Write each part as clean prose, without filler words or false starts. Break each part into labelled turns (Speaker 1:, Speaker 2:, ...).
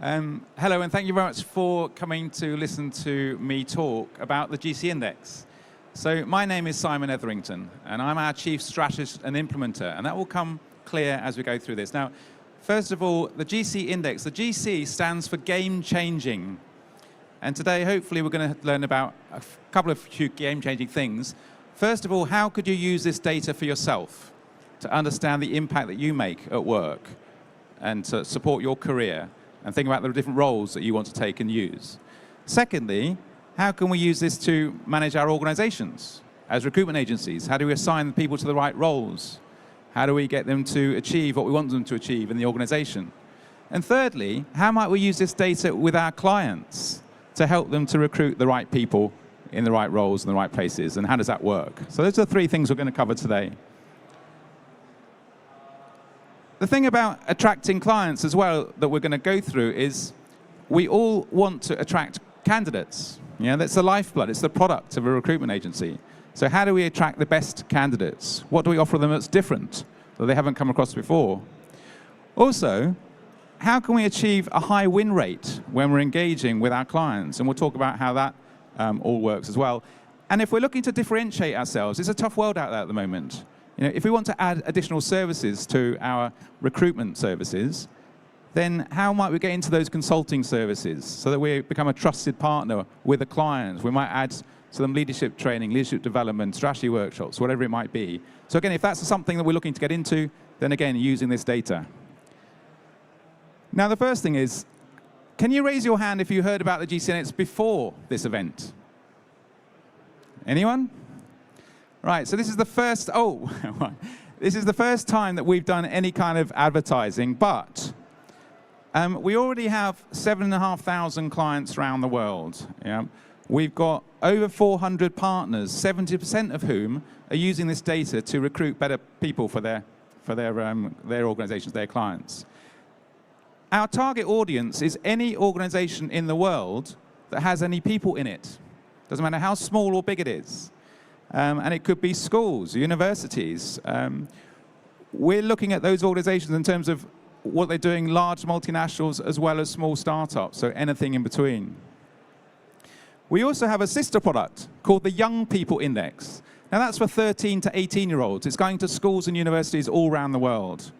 Speaker 1: Hello, and thank you very much for coming to listen to me talk about the GC Index. So my name is Simon Etherington, and I'm our Chief Strategist and Implementer, and that will come clear as we go through this. Now, first of all, the GC Index. The GC stands for game-changing. And today, hopefully, we're going to learn about a couple of game-changing things. First of all, how could you use this data for yourself to understand the impact that you make at work and to support your career and think about the different roles that you want to take and use? Secondly, how can we use this to manage our organizations as recruitment agencies? How do we assign people to the right roles? How do we get them to achieve what we want them to achieve in the organization? And thirdly, how might we use this data with our clients to help them to recruit the right people in the right roles in the right places? And how does that work? So those are the three things we're going to cover today. The thing about attracting clients as well that we're going to go through is we all want to attract candidates. Yeah, that's the lifeblood. It's the product of a recruitment agency. So how do we attract the best candidates? What do we offer them that's different that they haven't come across before? Also, how can we achieve a high win rate when we're engaging with our clients? And we'll talk about how that all works as well. And if we're looking to differentiate ourselves, it's a tough world out there at the moment. You know, if we want to add additional services to our recruitment services, then how might we get into those consulting services so that we become a trusted partner with the clients? We might add to them leadership training, leadership development, strategy workshops, whatever it might be. So again, if that's something that we're looking to get into, then again, using this data. Now, the first thing is, can you raise your hand if you heard about the GC Index before this event? Anyone? Right, so this is the first, this is the first time that we've done any kind of advertising, but we already have 7,500 clients around the world. Yeah? We've got over 400 partners, 70% of whom are using this data to recruit better people for their organizations, their clients. Our target audience is any organization in the world that has any people in it. Doesn't matter how small or big it is. And it could be schools, universities. We're looking at those organizations in terms of what they're doing, large multinationals as well as small startups, so anything in between. We also have a sister product called the Young People Index. Now that's for 13 to 18-year-olds. It's going to schools and universities all around the world.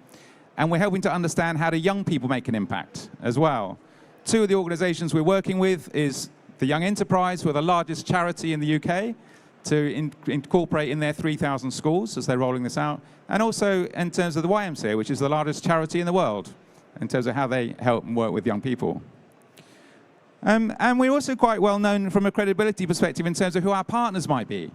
Speaker 1: And we're helping to understand how do young people make an impact as well. Two of the organizations we're working with is the Young Enterprise, who are the largest charity in the UK, to incorporate in their 3,000 schools as they're rolling this out. And also in terms of the YMCA, which is the largest charity in the world, in terms of how they help and work with young people. And we're also quite well known from a credibility perspective in terms of who our partners might be.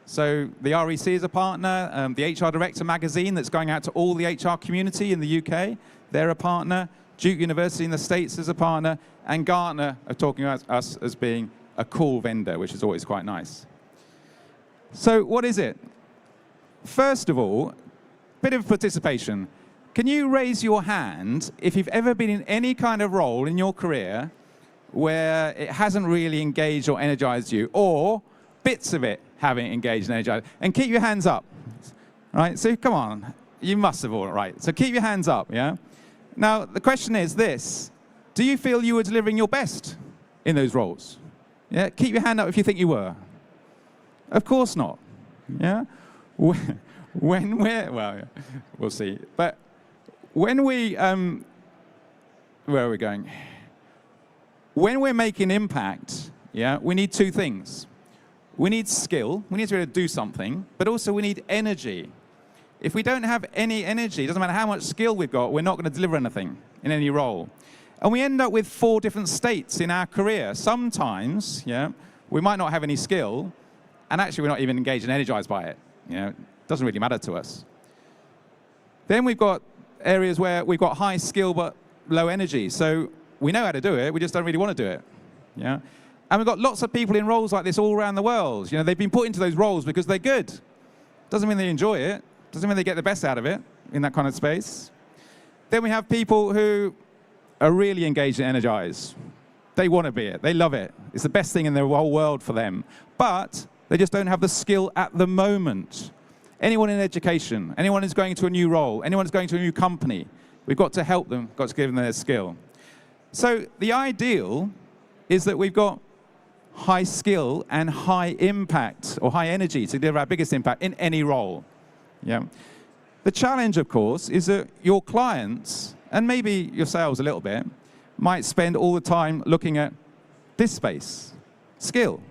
Speaker 1: So the REC is a partner, the HR Director magazine that's going out to all the HR community in the UK, they're a partner. Duke University in the States is a partner, and Gartner are talking about us as being a cool vendor, which is always quite nice. So what is it? First of all, bit of participation. Can you raise your hand if you've ever been in any kind of role in your career where it hasn't really engaged or energized you, or bits of it haven't engaged and energized? And keep your hands up. All right, so come on. You must have all right. So keep your hands up, yeah? Now, the question is this. Do you feel you were delivering your best in those roles? Yeah, keep your hand up if you think you were. Of course not. Yeah? When we're, well, yeah, we'll see. But when we, where are we going? When we're making impact, yeah, we need two things. We need skill. We need to be able to do something. But also we need energy. If we don't have any energy, it doesn't matter how much skill we've got, we're not going to deliver anything in any role. And we end up with 4 different states in our career. Sometimes, yeah, we might not have any skill, and actually we're not even engaged and energized by it. You know, it doesn't really matter to us. Then we've got areas where we've got high skill but low energy. So we know how to do it, we just don't really want to do it. Yeah? And we've got lots of people in roles like this all around the world. You know, they've been put into those roles because they're good. Doesn't mean they enjoy it. Doesn't mean they get the best out of it in that kind of space. Then we have people who are really engaged and energized. They want to be it. They love it. It's the best thing in the whole world for them. But they just don't have the skill at the moment. Anyone in education, anyone who's going to a new role, anyone who's going to a new company, we've got to help them, got to give them their skill. So the ideal is that we've got high skill and high impact or high energy to deliver our biggest impact in any role. Yeah. The challenge, of course, is that your clients, and maybe yourselves a little bit, might spend all the time looking at this space, skill.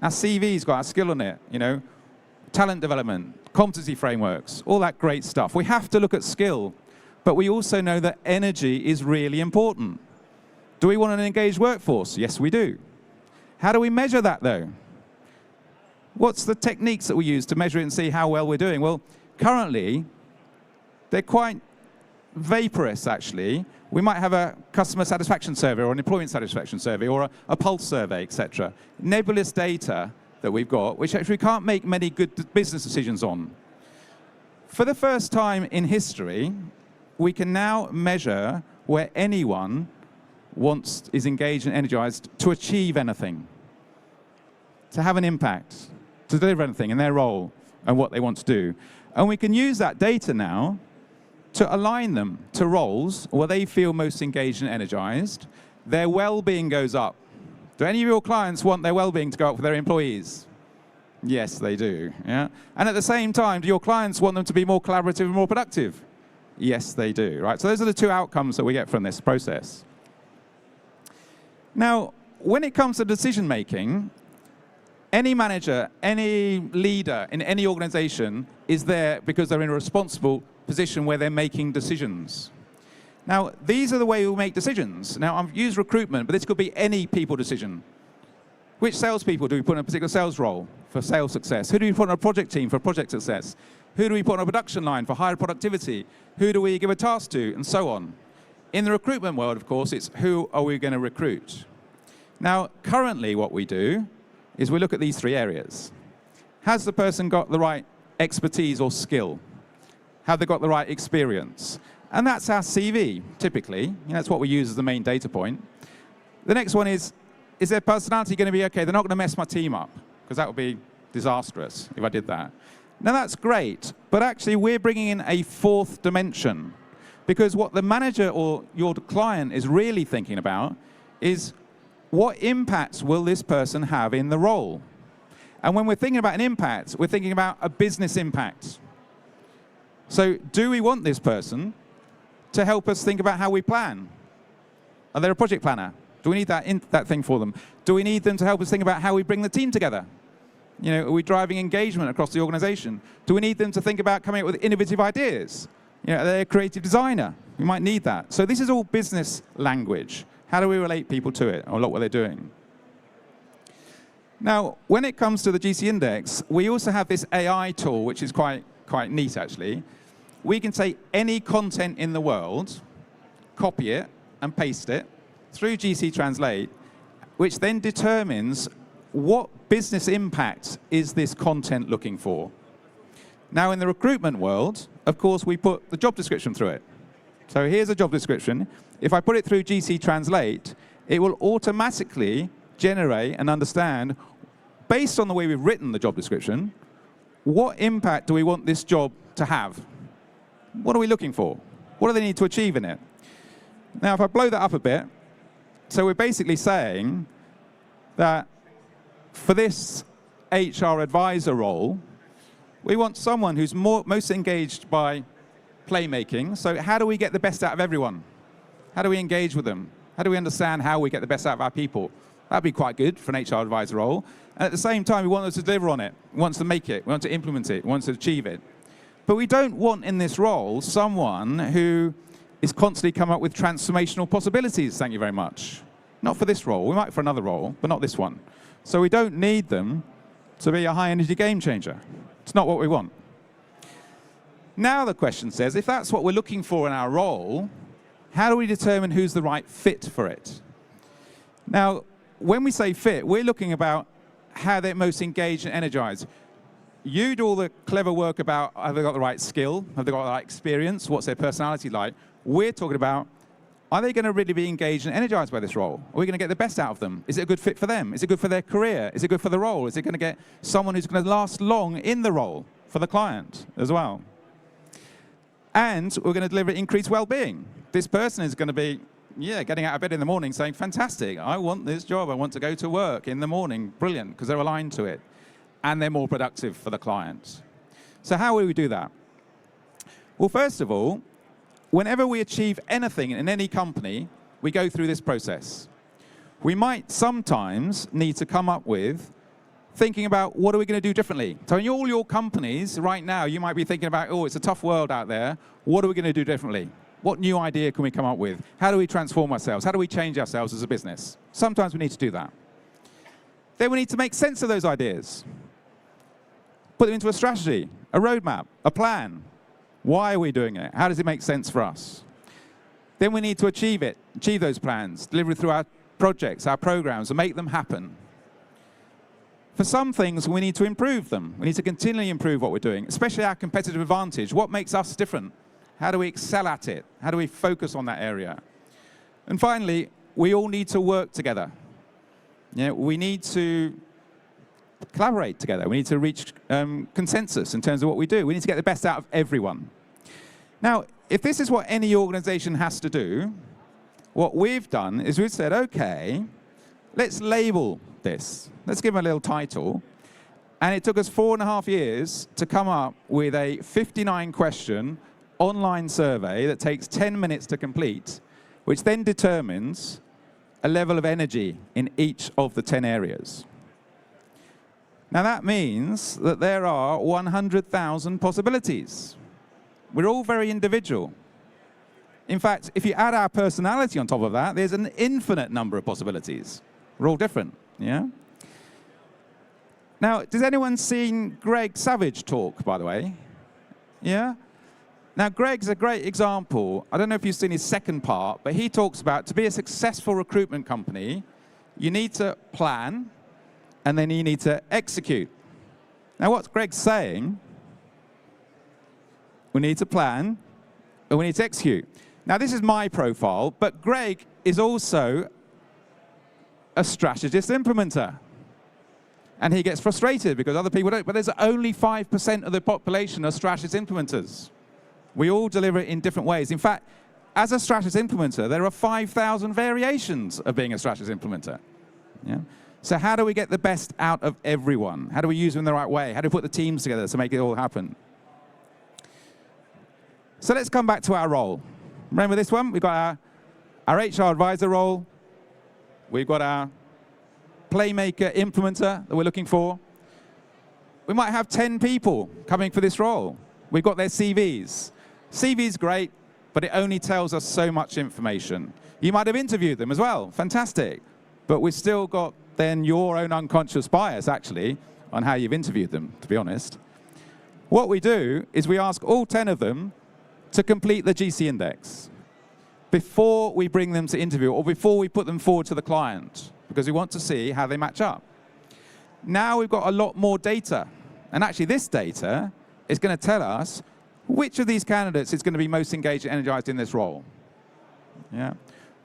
Speaker 1: Our CV's got our skill on it, talent development, competency frameworks, all that great stuff. We have to look at skill, but we also know that energy is really important. Do we want an engaged workforce? Yes, we do. How do we measure that, though? What's the techniques that we use to measure it and see how well we're doing? Well, currently, they're quite vaporous, actually. We might have a customer satisfaction survey or an employment satisfaction survey or a pulse survey, etc. Nebulous data that we've got, which actually we can't make many good business decisions on. For the first time in history, we can now measure where anyone is engaged and energized to achieve anything, to have an impact, to deliver anything in their role and what they want to do. And we can use that data now to align them to roles where they feel most engaged and energized. Their well-being goes up. Do any of your clients want their well-being to go up for their employees? Yes, they do. Yeah? And at the same time, do your clients want them to be more collaborative and more productive? Yes, they do. Right? So those are the two outcomes that we get from this process. Now, when it comes to decision making, any manager, any leader in any organization is there because they're in a responsible position where they're making decisions. Now, these are the way we make decisions. Now, I've used recruitment, but this could be any people decision. Which salespeople do we put in a particular sales role for sales success? Who do we put on a project team for project success? Who do we put on a production line for higher productivity? Who do we give a task to? And so on. In the recruitment world, of course, it's who are we going to recruit? Now, currently what we do is we look at these three areas. Has the person got the right expertise or skill? Have they got the right experience? And that's our CV, typically. That's what we use as the main data point. The next one is their personality going to be okay? They're not going to mess my team up, because that would be disastrous if I did that. Now, that's great, but actually we're bringing in a fourth dimension, because what the manager or your client is really thinking about is what impacts will this person have in the role? And when we're thinking about an impact, we're thinking about a business impact. So do we want this person to help us think about how we plan? Are they a project planner? Do we need that thing for them? Do we need them to help us think about how we bring the team together? Are we driving engagement across the organization? Do we need them to think about coming up with innovative ideas? Are they a creative designer? We might need that. So this is all business language. How do we relate people to it or look what they're doing? Now, when it comes to the GC Index, we also have this AI tool, which is quite neat, actually. We can take any content in the world, copy it, and paste it through GC Translate, which then determines what business impact is this content looking for. Now, in the recruitment world, of course, we put the job description through it. So here's a job description. If I put it through GC Translate, it will automatically generate and understand, based on the way we've written the job description, what impact do we want this job to have? What are we looking for? What do they need to achieve in it? Now, if I blow that up a bit, so we're basically saying that for this HR advisor role, we want someone who's most engaged by playmaking. So how do we get the best out of everyone? How do we engage with them? How do we understand how we get the best out of our people? That'd be quite good for an HR advisor role. And at the same time, we want them to deliver on it. We want to make it. We want to implement it. We want to achieve it. But we don't want in this role someone who is constantly coming up with transformational possibilities, thank you very much. Not for this role. We might for another role, but not this one. So we don't need them to be a high-energy game changer. It's not what we want. Now the question says, if that's what we're looking for in our role, how do we determine who's the right fit for it? Now, when we say fit, we're looking about how they're most engaged and energized. You do all the clever work about have they got the right skill, have they got the right experience, what's their personality like. We're talking about, are they going to really be engaged and energized by this role? Are we going to get the best out of them? Is it a good fit for them? Is it good for their career? Is it good for the role? Is it going to get someone who's going to last long in the role for the client as well? And we're going to deliver increased well-being. This person is going to be getting out of bed in the morning saying, fantastic, I want this job. I want to go to work in the morning. Brilliant, because they're aligned to it. And they're more productive for the client. So how will we do that? Well, first of all, whenever we achieve anything in any company, we go through this process. We might sometimes need to come up with thinking about what are we going to do differently. So in all your companies right now, you might be thinking about, oh, it's a tough world out there. What are we going to do differently? What new idea can we come up with? How do we transform ourselves? How do we change ourselves as a business? Sometimes we need to do that. Then we need to make sense of those ideas. Put them into a strategy, a roadmap, a plan. Why are we doing it? How does it make sense for us? Then we need to achieve those plans, deliver it through our projects, our programs, and make them happen. For some things, we need to improve them. We need to continually improve what we're doing, especially our competitive advantage. What makes us different? How do we excel at it? How do we focus on that area? And finally, we all need to work together. We need to collaborate together. We need to reach consensus in terms of what we do. We need to get the best out of everyone. Now, if this is what any organization has to do, what we've done is we've said, okay, let's label this. Let's give them a little title. And it took us 4.5 years to come up with a 59-question online survey that takes 10 minutes to complete, which then determines a level of energy in each of the 10 areas. Now that means that there are 100,000 possibilities. We're all very individual. In fact, if you add our personality on top of that, there's an infinite number of possibilities. We're all different, yeah? Now, does anyone seen Greg Savage talk, by the way? Yeah? Now, Greg's a great example. I don't know if you've seen his second part, but he talks about to be a successful recruitment company, you need to plan, and then you need to execute. Now, what Greg's saying, we need to plan, and we need to execute. Now, this is my profile, but Greg is also a strategist implementer. And he gets frustrated because other people don't. But there's only 5% of the population are strategist implementers. We all deliver it in different ways. In fact, as a strategist implementer, there are 5,000 variations of being a strategist implementer. Yeah? So how do we get the best out of everyone? How do we use them in the right way? How do we put the teams together to make it all happen? So let's come back to our role. Remember this one? We've got our HR advisor role. We've got our playmaker implementer that we're looking for. We might have 10 people coming for this role. We've got their CVs. CV's great, but it only tells us so much information. You might have interviewed them as well. Fantastic. But we've still got then your own unconscious bias, actually, on how you've interviewed them, to be honest. What we do is we ask all 10 of them to complete the GC index before we bring them to interview or before we put them forward to the client, because we want to see how they match up. Now we've got a lot more data. And actually this data is going to tell us which of these candidates is going to be most engaged and energized in this role. Yeah.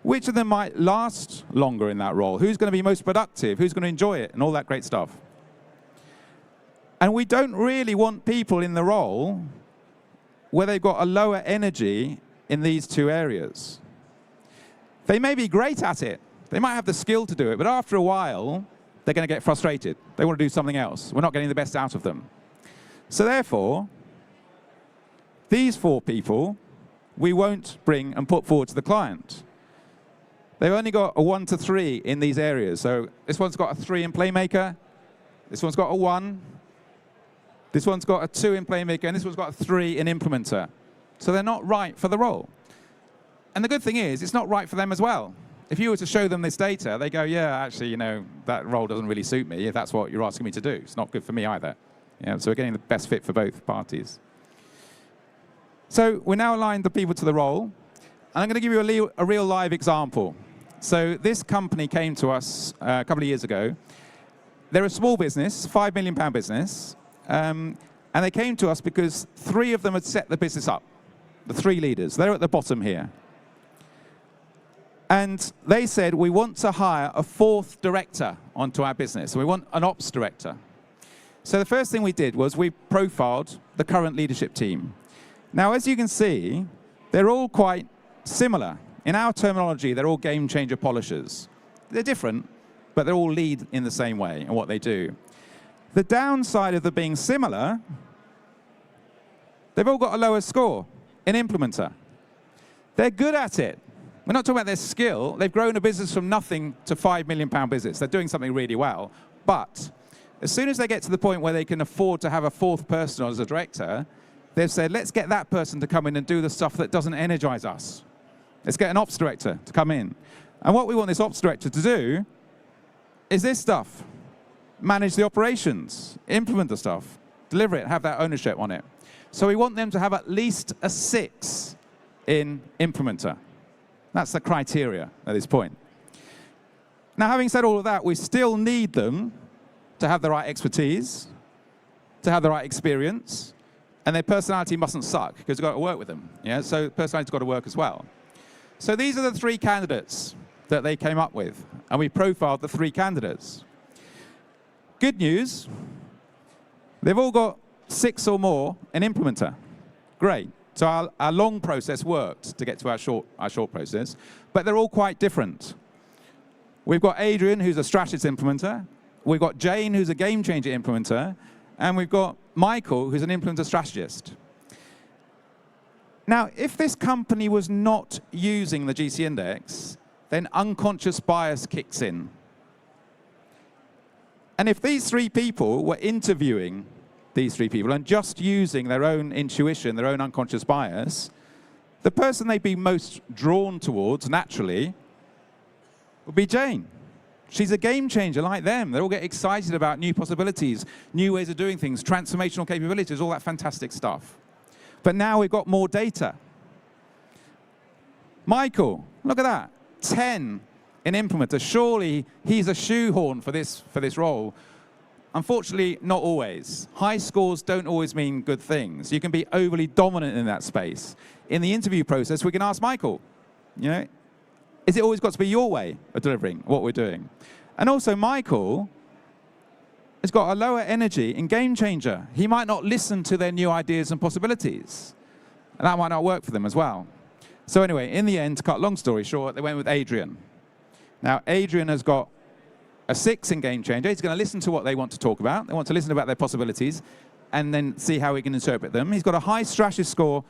Speaker 1: Which of them might last longer in that role? Who's going to be most productive? Who's going to enjoy it? And all that great stuff. And we don't really want people in the role where they've got a lower energy in these two areas. They may be great at it. They might have the skill to do it, but after a while, they're going to get frustrated. They want to do something else. We're not getting the best out of them. So therefore, these 4 people, we won't bring and put forward to the client. They've only got a 1 to 3 in these areas. So this one's got a 3 in Playmaker. This one's got a 1. This one's got a 2 in Playmaker, and this one's got a 3 in Implementer. So they're not right for the role. And the good thing is, it's not right for them as well. If you were to show them this data, they go, yeah, actually, you know, that role doesn't really suit me if that's what you're asking me to do. It's not good for me either. Yeah, so we're getting the best fit for both parties. So we now aligned the people to the role. And I'm going to give you a real live example. So this company came to us a couple of years ago. They're a small business, £5 million business. And they came to us because 3 of them had set the business up, the 3 leaders. They're at the bottom here. And they said, we want to hire a 4th director onto our business. We want an ops director. So the first thing we did was we profiled the current leadership team. Now, as you can see, they're all quite similar In our terminology, they're all game changer polishers. They're different, but they all lead in the same way in what they do. The downside of them being similar, they've all got a lower score in implementer. They're good at it. We're not talking about their skill. They've grown a business from nothing to £5 million business. They're doing something really well. But as soon as they get to the point where they can afford to have a fourth person as a director, they've said, let's get that person to come in and do the stuff that doesn't energize us. Let's get an ops director to come in. And what we want this ops director to do is this stuff. Manage the operations, implement the stuff, deliver it, have that ownership on it. So we want them to have at least a 6 in implementer. That's the criteria at this point. Now, having said all of that, we still need them to have the right expertise, to have the right experience, and their personality mustn't suck, because we've got to work with them. Yeah? So personality's got to work as well. So these are the 3 candidates that they came up with, and we profiled the 3 candidates. Good news, they've all got 6 or more in implementer. Great. So our long process worked to get to our short process, but they're all quite different. We've got Adrian, who's a strategist implementer. We've got Jane, who's a game changer implementer. And we've got Michael, who's an implementer strategist. Now, if this company was not using the GC index, then unconscious bias kicks in. And if these 3 people were interviewing these 3 people and just using their own intuition, their own unconscious bias, the person they'd be most drawn towards, naturally, would be Jane. She's a game changer like them. They all get excited about new possibilities, new ways of doing things, transformational capabilities, all that fantastic stuff. But now we've got more data. Michael, look at that, 10 in implementer. Surely he's a shoehorn for this role. Unfortunately, not always. High scores don't always mean good things. You can be overly dominant in that space. In the interview process, we can ask Michael, is it always got to be your way of delivering what we're doing? And also, Michael has got a lower energy in game changer. He might not listen to their new ideas and possibilities. And that might not work for them as well. So anyway, in the end, to cut a long story short, they went with Adrian. Now, Adrian has got a 6 in game changer. He's going to listen to what they want to talk about. They want to listen about their possibilities and then see how we can interpret them. He's got a high strategy score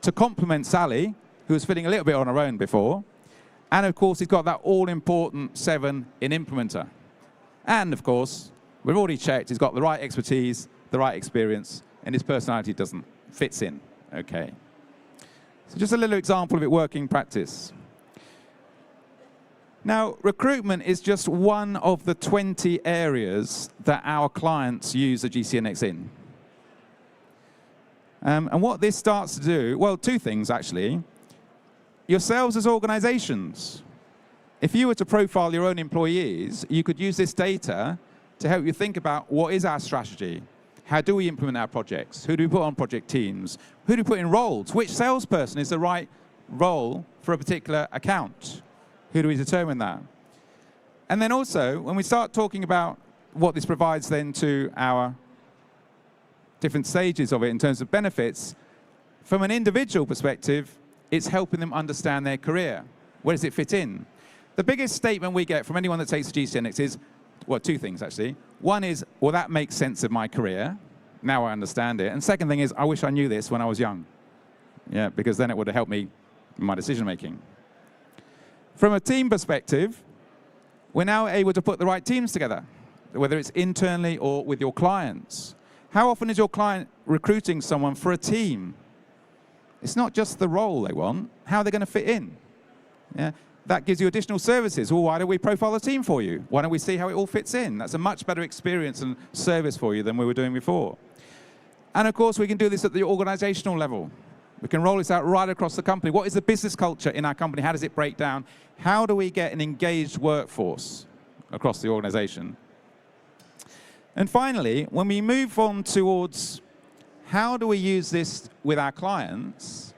Speaker 1: to complement Sally, who was feeling a little bit on her own before. And of course, he's got that all-important 7 in implementer. And of course, we've already checked, he's got the right expertise, the right experience, and his personality fits in. Okay. So just a little example of it working in practice. Now, recruitment is just one of the 20 areas that our clients use the GC index in. And what this starts to do, well, 2 things actually. Yourselves as organizations, if you were to profile your own employees, you could use this data to help you think about what is our strategy? How do we implement our projects? Who do we put on project teams? Who do we put in roles? Which salesperson is the right role for a particular account? Who do we determine that? And then also, when we start talking about what this provides then to our different stages of it in terms of benefits, from an individual perspective, it's helping them understand their career. Where does it fit in? The biggest statement we get from anyone that takes the GC index is, well, 2 things actually. One is, well, that makes sense of my career. Now I understand it. And second thing is, I wish I knew this when I was young. Yeah, because then it would have helped me in my decision making. From a team perspective, we're now able to put the right teams together, whether it's internally or with your clients. How often is your client recruiting someone for a team? It's not just the role they want, how they're going to fit in. Yeah? That gives you additional services. Well, why don't we profile the team for you? Why don't we see how it all fits in? That's a much better experience and service for you than we were doing before. And of course, we can do this at the organizational level. We can roll this out right across the company. What is the business culture in our company? How does it break down? How do we get an engaged workforce across the organization? And finally, when we move on towards how do we use this with our clients,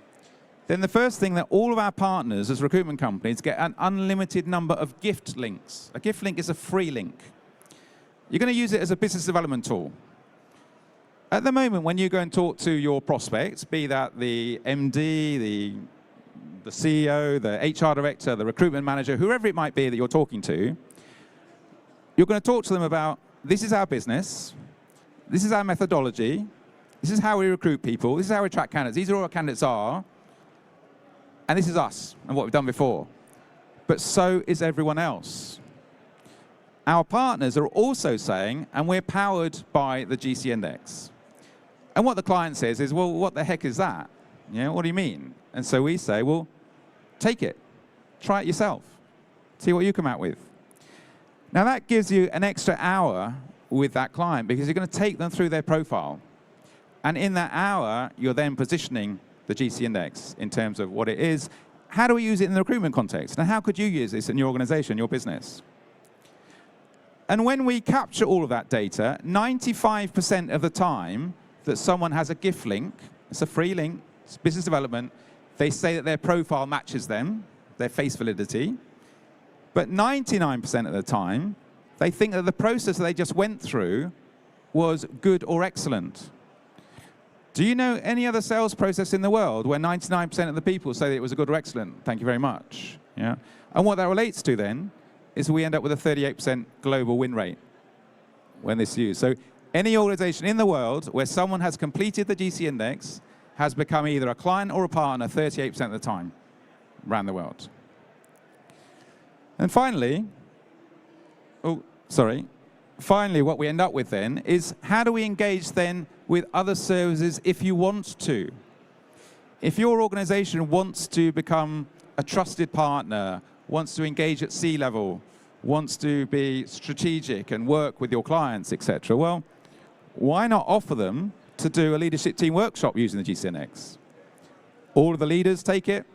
Speaker 1: then the first thing that all of our partners as recruitment companies get an unlimited number of gift links. A gift link is a free link. You're going to use it as a business development tool. At the moment, when you go and talk to your prospects, be that the MD, the the CEO, the HR director, the recruitment manager, whoever it might be that you're talking to, you're going to talk to them about, this is our business, this is our methodology, this is how we recruit people, this is how we attract candidates, these are all our candidates are, and this is us and what we've done before. But so is everyone else. Our partners are also saying, and we're powered by the GC index. And what the client says is, well, what the heck is that? You know, what do you mean? And so we say, well, take it. Try it yourself. See what you come out with. Now that gives you an extra hour with that client because you're going to take them through their profile. And in that hour, you're then positioning the GC index in terms of what it is. How do we use it in the recruitment context? Now, how could you use this in your organization, your business? And when we capture all of that data, 95% of the time that someone has a gift link, it's a free link, it's business development, they say that their profile matches them, their face validity. But 99% of the time, they think that the process that they just went through was good or excellent. Do you know any other sales process in the world where 99% of the people say that it was a good or excellent? Thank you very much. Yeah. And what that relates to then is we end up with a 38% global win rate when this is used. So any organization in the world where someone has completed the GC index has become either a client or a partner 38% of the time around the world. And finally, finally what we end up with then is how do we engage then with other services if you want to? If your organization wants to become a trusted partner, wants to engage at C-level, wants to be strategic and work with your clients, etc., well, why not offer them to do a leadership team workshop using the GCNX? All of the leaders take it,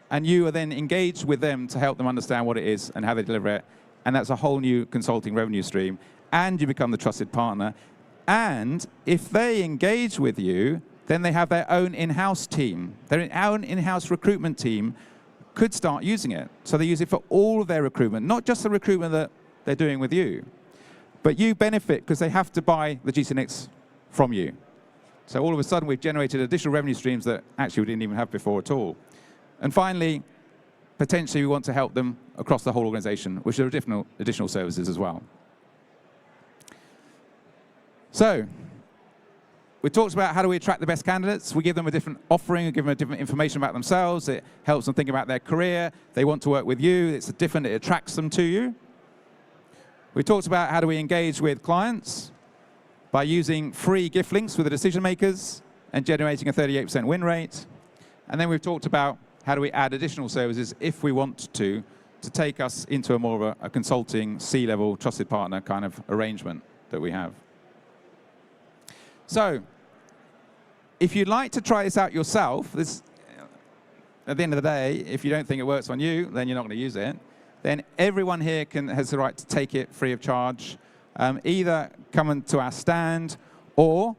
Speaker 1: and you are then engaged with them to help them understand what it is and how they deliver it, and that's a whole new consulting revenue stream, and you become the trusted partner. And if they engage with you, then they have their own in-house team. Their own in-house recruitment team could start using it. So they use it for all of their recruitment, not just the recruitment that they're doing with you. But you benefit because they have to buy the GCNX from you. So all of a sudden, we've generated additional revenue streams that actually we didn't even have before at all. And finally, potentially we want to help them across the whole organization, which are additional services as well. So we talked about how do we attract the best candidates. We give them a different offering, we give them a different information about themselves. It helps them think about their career. They want to work with you. It's different. It attracts them to you. We talked about how do we engage with clients by using free gift links with the decision makers and generating a 38% win rate. And then we've talked about how do we add additional services if we want to take us into a more of a consulting, C-level, trusted partner kind of arrangement that we have. So, if you'd like to try this out yourself, at the end of the day, if you don't think it works on you, then you're not going to use it. Then everyone here has the right to take it free of charge. Either come to our stand, or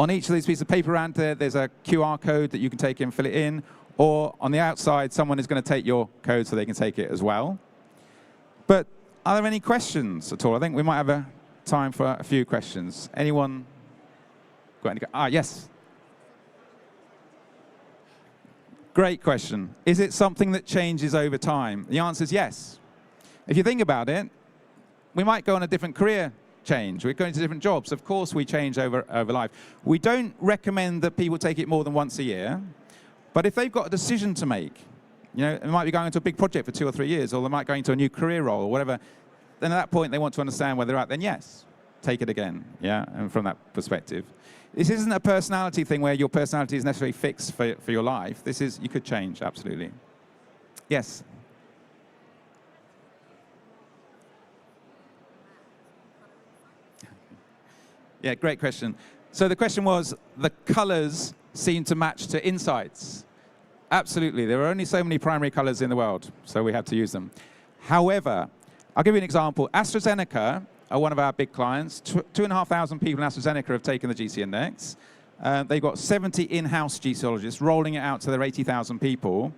Speaker 1: on each of these pieces of paper around there, there's a QR code that you can take and fill it in, or on the outside, someone is going to take your code so they can take it as well. But are there any questions at all? I think we might have a time for a few questions. Anyone? Got any? Yes. Great question. Is it something that changes over time? The answer is yes. If you think about it, we might go on a different career change. We're going to different jobs. Of course, we change over life. We don't recommend that people take it more than once a year. But if they've got a decision to make, you know, they might be going into a big project for 2 or 3 years, or they might go into a new career role or whatever, then at that point they want to understand where they're at, then yes, take it again, yeah, and from that perspective. This isn't a personality thing where your personality is necessarily fixed for your life. This is, you could change, absolutely. Yes? Yeah, great question. So the question was, the colors seem to match to insights. Absolutely. There are only so many primary colors in the world, so we have to use them. However, I'll give you an example. AstraZeneca are one of our big clients. 2,500 people in AstraZeneca have taken the GC Index. They've got 70 in-house GCologists rolling it out to their 80,000 people.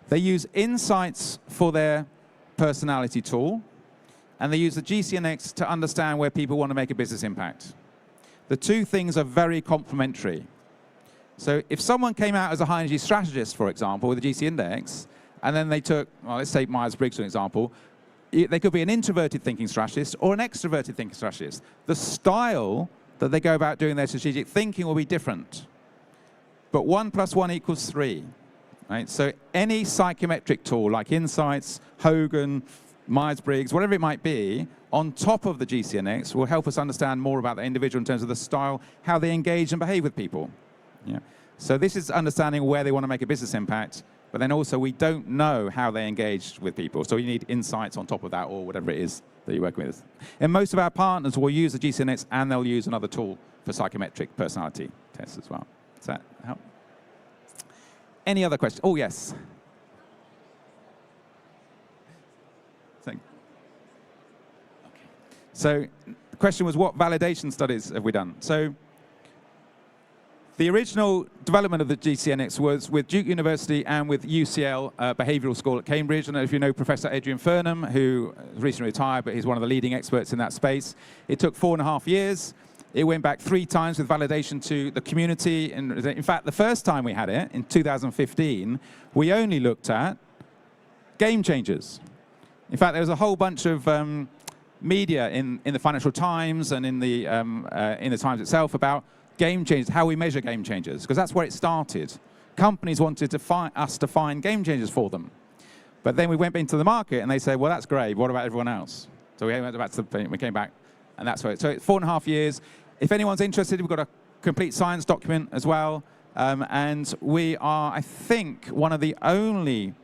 Speaker 1: They use insights for their personality tool, and they use the GC Index to understand where people want to make a business impact. The two things are very complementary. So if someone came out as a high energy strategist, for example, with a GC index, and then they took, well, let's take Myers-Briggs, for example, they could be an introverted thinking strategist or an extroverted thinking strategist. The style that they go about doing their strategic thinking will be different. But 1 + 1 = 3. Right? So any psychometric tool like Insights, Hogan, Myers-Briggs, whatever it might be, on top of the GC index will help us understand more about the individual in terms of the style, how they engage and behave with people. Yeah. So this is understanding where they want to make a business impact, but then also we don't know how they engage with people. So you need insights on top of that or whatever it is that you're working with. And most of our partners will use the GC index and they'll use another tool for psychometric personality tests as well. Does that help? Any other questions? Oh, yes. So the question was, what validation studies have we done? So the original development of the GCNX was with Duke University and with UCL Behavioural School at Cambridge. I don't know if you know Professor Adrian Furnham, who recently retired, but he's one of the leading experts in that space. It took 4.5 years. It went back 3 times with validation to the community. And in fact, the first time we had it, in 2015, we only looked at game changers. In fact, there was a whole bunch of media in the Financial Times and in the Times itself about game changers, how we measure game changers, because that's where it started. Companies wanted to us to find game changers for them. But then we went into the market and they said, well, that's great. What about everyone else? So we went back to we came back, and that's where. So it's 4.5 years. If anyone's interested, we've got a complete science document as well. And we are, I think, one of the only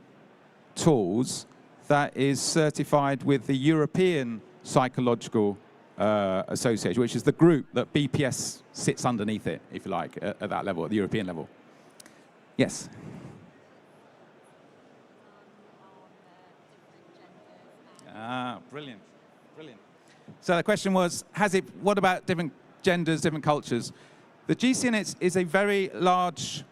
Speaker 1: tools that is certified with the European Psychological Association, which is the group that BPS sits underneath it, if you like, at that level, at the European level. Yes? Brilliant, brilliant. So the question was, what about different genders, different cultures? The GCNX is a very large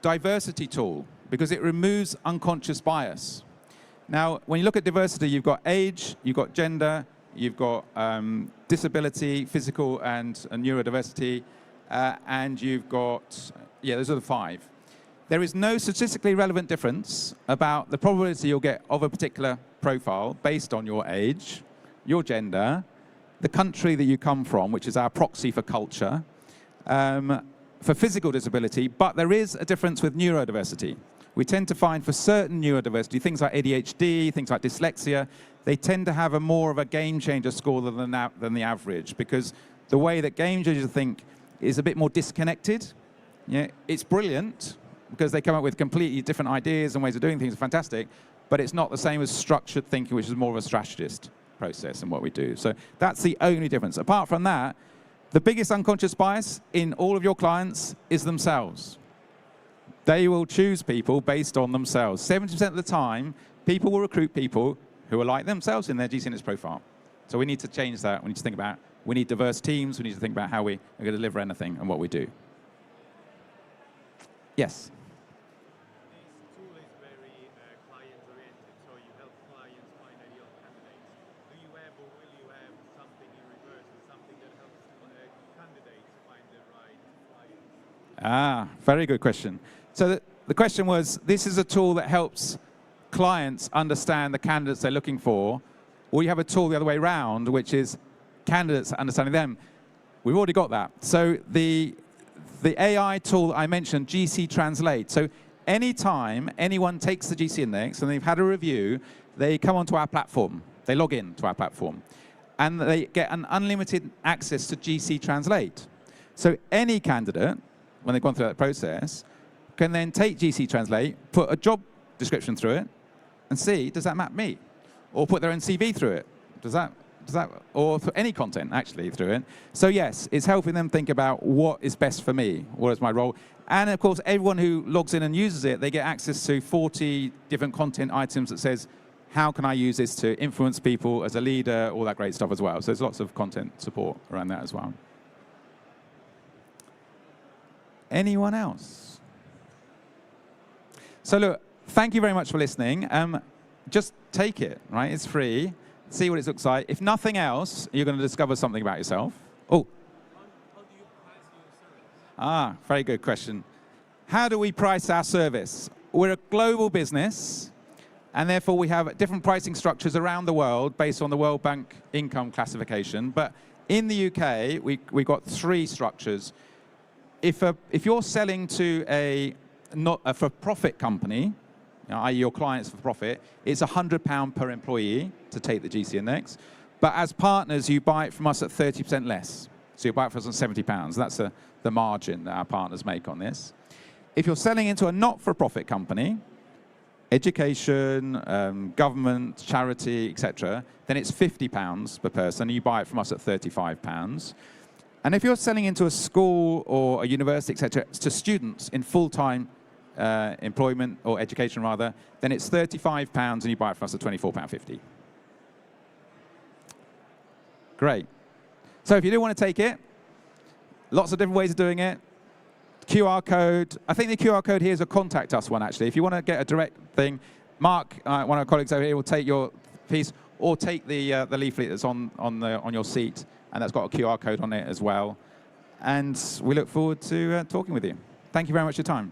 Speaker 1: diversity tool because it removes unconscious bias. Now, when you look at diversity, you've got age, you've got gender, you've got disability, physical and neurodiversity, and you've got, those are the 5. There is no statistically relevant difference about the probability you'll get of a particular profile based on your age, your gender, the country that you come from, which is our proxy for culture, for physical disability, but there is a difference with neurodiversity. We tend to find for certain neurodiversity, things like ADHD, things like dyslexia, they tend to have more of a game changer score than the average, because the way that game changers think is a bit more disconnected. Yeah, it's brilliant because they come up with completely different ideas and ways of doing things, fantastic, but it's not the same as structured thinking, which is more of a strategist process in what we do. So that's the only difference. Apart from that, the biggest unconscious bias in all of your clients is themselves. They will choose people based on themselves. 70% of the time, people will recruit people who are like themselves in their GCNX profile. So we need to change that. We need to think about, we need diverse teams. We need to think about how we are going to deliver anything and what we do. Yes?
Speaker 2: This tool is very client-oriented, so you help clients find ideal candidates. Do you have or will you have something in reverse, something that helps candidates find the right clients?
Speaker 1: Very good question. So the question was, this is a tool that helps clients understand the candidates they're looking for, or you have a tool the other way around, which is candidates understanding them. We've already got that. So the AI tool I mentioned, GC Translate. So anytime anyone takes the GC index and they've had a review, they come onto our platform. They log in to our platform. And they get an unlimited access to GC Translate. So any candidate, when they've gone through that process, can then take GC Translate, put a job description through it, and see, does that map me? Or put their own CV through it. Or any content, actually, through it. So yes, it's helping them think about what is best for me, what is my role. And of course, everyone who logs in and uses it, they get access to 40 different content items that says, how can I use this to influence people as a leader, all that great stuff as well. So there's lots of content support around that as well. Anyone else? So look, thank you very much for listening. Just take it, right? It's free. See what it looks like. If nothing else, you're going to discover something about yourself. Oh.
Speaker 2: How do you price your service?
Speaker 1: Very good question. How do we price our service? We're a global business, and therefore we have different pricing structures around the world based on the World Bank income classification. But in the UK, we've got 3 structures. If you're selling to a for-profit company, i.e. your clients for profit, it's £100 per employee to take the GC index. But as partners, you buy it from us at 30% less. So you buy it from us on £70. That's the margin that our partners make on this. If you're selling into a not-for-profit company, education, government, charity, etc., then it's £50 per person. You buy it from us at £35. And if you're selling into a school or a university, etc., to students in full-time employment or education rather, then it's £35 and you buy it from us at £24.50. Great. So if you do want to take it, lots of different ways of doing it. QR code. I think the QR code here is a contact us one, actually. If you want to get a direct thing, Mark, one of our colleagues over here, will take your piece, or take the leaflet that's on your seat, and that's got a QR code on it as well. And we look forward to talking with you. Thank you very much for your time.